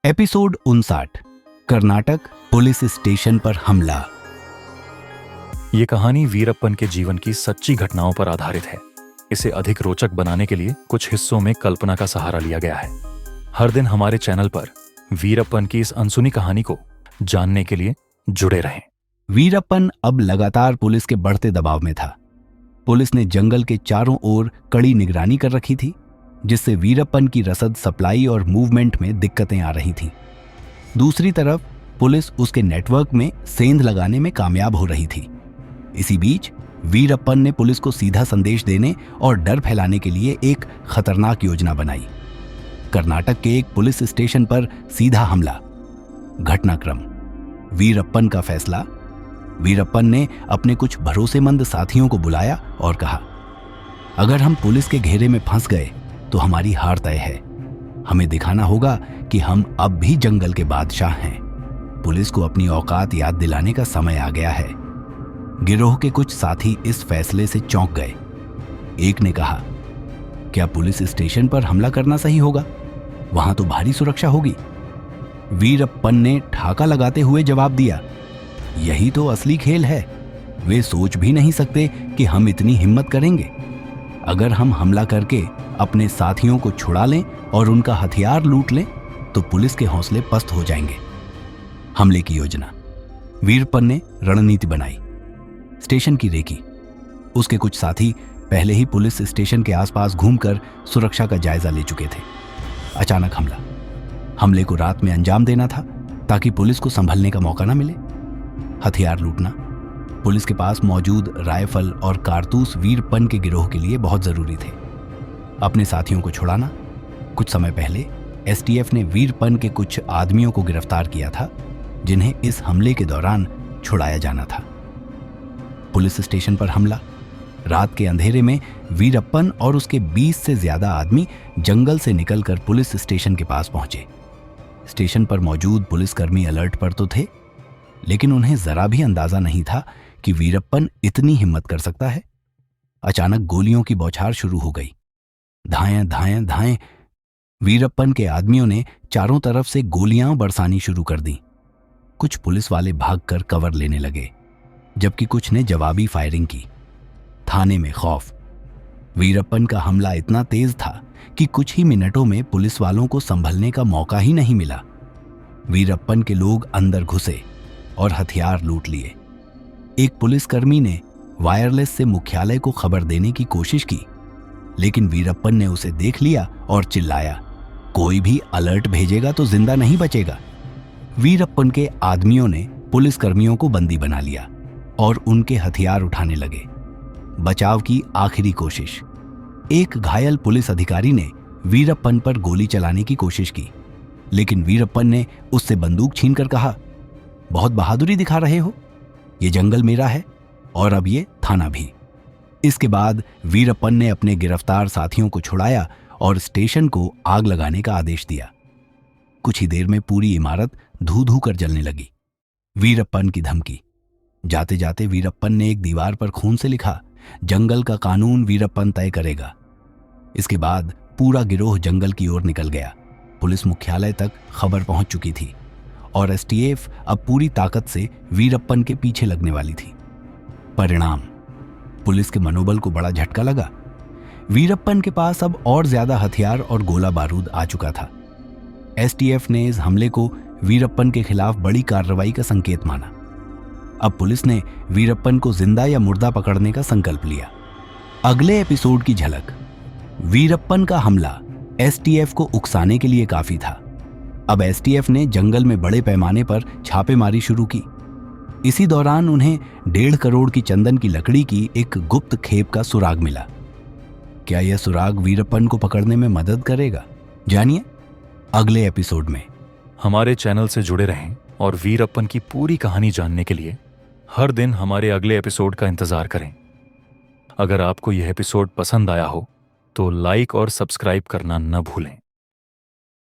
Episode 59 Karnataka police station पर हमला। ये कहानी वीरप्पन के जीवन की सच्ची घटनाओं पर आधारित है। इसे अधिक रोचक बनाने के लिए कुछ हिस्सों में कल्पना का सहारा लिया गया है। हर दिन हमारे चैनल पर वीरप्पन की इस अनसुनी कहानी को जानने के लिए जुड़े रहें। वीरप्पन अब लगातार पुलिस के बढ़ते दबाव में था। पुलिस ने जंगल के चारों ओर कड़ी निगरानी कर रखी थी, जिससे वीरप्पन की रसद, सप्लाई और मूवमेंट में दिक्कतें आ रही थीं। दूसरी तरफ पुलिस उसके नेटवर्क में सेंध लगाने में कामयाब हो रही थी। इसी बीच वीरप्पन ने पुलिस को सीधा संदेश देने और डर फैलाने के लिए एक खतरनाक योजना बनाई। कर्नाटक के एक पुलिस स्टेशन पर सीधा हमला। घटनाक्रम: वीरप्पन का फैसला। वीरप्पन ने अपने कुछ भरोसेमंद साथियों को बुलाया और कहा, अगर हम पुलिस के घेरे में फंस गए तो हमारी हार तय है। हमें दिखाना होगा कि हम अब भी जंगल के बादशाह हैं। पुलिस को अपनी औकात याद दिलाने का समय आ गया है। गिरोह के कुछ साथी इस फैसले से चौंक गए। एक ने कहा, क्या पुलिस स्टेशन पर हमला करना सही होगा? वहां तो भारी सुरक्षा होगी। वीरप्पन ने ठाका लगाते हुए जवाब दिया, यही तो असली खेल है। वे सोच भी नहीं सकते कि हम इतनी हिम्मत करेंगे। अगर हम हमला करके अपने साथियों को छुड़ा लें और उनका हथियार लूट लें तो पुलिस के हौसले पस्त हो जाएंगे। हमले की योजना: वीरप्पन ने रणनीति बनाई। स्टेशन की रेकी। उसके कुछ साथी पहले ही पुलिस स्टेशन के आसपास घूमकर सुरक्षा का जायजा ले चुके थे। अचानक हमला। हमले को रात में अंजाम देना था ताकि पुलिस को संभलने का मौका ना मिले। हथियार लूटना। पुलिस के पास मौजूद राइफल और कारतूस वीरप्पन के गिरोह के लिए बहुत जरूरी थे। अपने साथियों को छुड़ाना। कुछ समय पहले एसटीएफ ने वीरप्पन के कुछ आदमियों को गिरफ्तार किया था, जिन्हें इस हमले के दौरान छुड़ाया जाना था। पुलिस स्टेशन पर हमला। रात के अंधेरे में वीरप्पन और उसके 20 से ज्यादा आदमी जंगल से निकलकर पुलिस स्टेशन के पास पहुंचे। स्टेशन पर मौजूद पुलिसकर्मी अलर्ट पर तो थे, लेकिन उन्हें जरा भी अंदाजा नहीं था कि वीरप्पन इतनी हिम्मत कर सकता है। अचानक गोलियों की बौछार शुरू हो गई। धाएं धाएं धाएं। वीरप्पन के आदमियों ने चारों तरफ से गोलियां बरसानी शुरू कर दी। कुछ पुलिस वाले भागकर कवर लेने लगे, जबकि कुछ ने जवाबी फायरिंग की। थाने में खौफ। वीरप्पन का हमला इतना तेज था कि कुछ ही मिनटों में पुलिस वालों को संभलने का मौका ही नहीं मिला। वीरप्पन के लोग अंदर घुसे और हथियार लूट लिए। एक पुलिसकर्मी ने वायरलेस से मुख्यालय को खबर देने की कोशिश की, लेकिन वीरप्पन ने उसे देख लिया और चिल्लाया, कोई भी अलर्ट भेजेगा तो जिंदा नहीं बचेगा। वीरप्पन के आदमियों ने पुलिसकर्मियों को बंदी बना लिया और उनके हथियार उठाने लगे। बचाव की आखिरी कोशिश। एक घायल पुलिस अधिकारी ने वीरप्पन पर गोली चलाने की कोशिश की, लेकिन वीरप्पन ने उससे बंदूक छीनकर कहा, बहुत बहादुरी दिखा रहे हो। ये जंगल मेरा है और अब ये थाना भी। इसके बाद वीरप्पन ने अपने गिरफ्तार साथियों को छुड़ाया और स्टेशन को आग लगाने का आदेश दिया। कुछ ही देर में पूरी इमारत धू धू कर जलने लगी। वीरप्पन की धमकी। जाते जाते वीरप्पन ने एक दीवार पर खून से लिखा, जंगल का कानून वीरप्पन तय करेगा। इसके बाद पूरा गिरोह जंगल की ओर निकल गया। पुलिस मुख्यालय तक खबर पहुंच चुकी थी और एसटीएफ अब पूरी ताकत से वीरप्पन के पीछे लगने वाली थी। परिणाम: पुलिस के मनोबल को बड़ा झटका लगा। वीरप्पन के पास अब और ज्यादा हथियार और गोला बारूद आ चुका था। एसटीएफ ने इस हमले को वीरप्पन के खिलाफ बड़ी कार्रवाई का संकेत माना। अब पुलिस ने वीरप्पन को जिंदा या मुर्दा पकड़ने का संकल्प लिया। अगले एपिसोड की झलक। वीरप्पन का हमला एसटीएफ को उकसाने के लिए काफी था। अब एसटीएफ ने जंगल में बड़े पैमाने पर छापेमारी शुरू की। इसी दौरान उन्हें 1.5 करोड़ की चंदन की लकड़ी की एक गुप्त खेप का सुराग मिला। क्या यह सुराग वीरप्पन को पकड़ने में मदद करेगा? जानिए अगले एपिसोड में। हमारे चैनल से जुड़े रहें और वीरप्पन की पूरी कहानी जानने के लिए हर दिन हमारे अगले एपिसोड का इंतजार करें। अगर आपको यह एपिसोड पसंद आया हो तो लाइक और सब्सक्राइब करना न भूलें।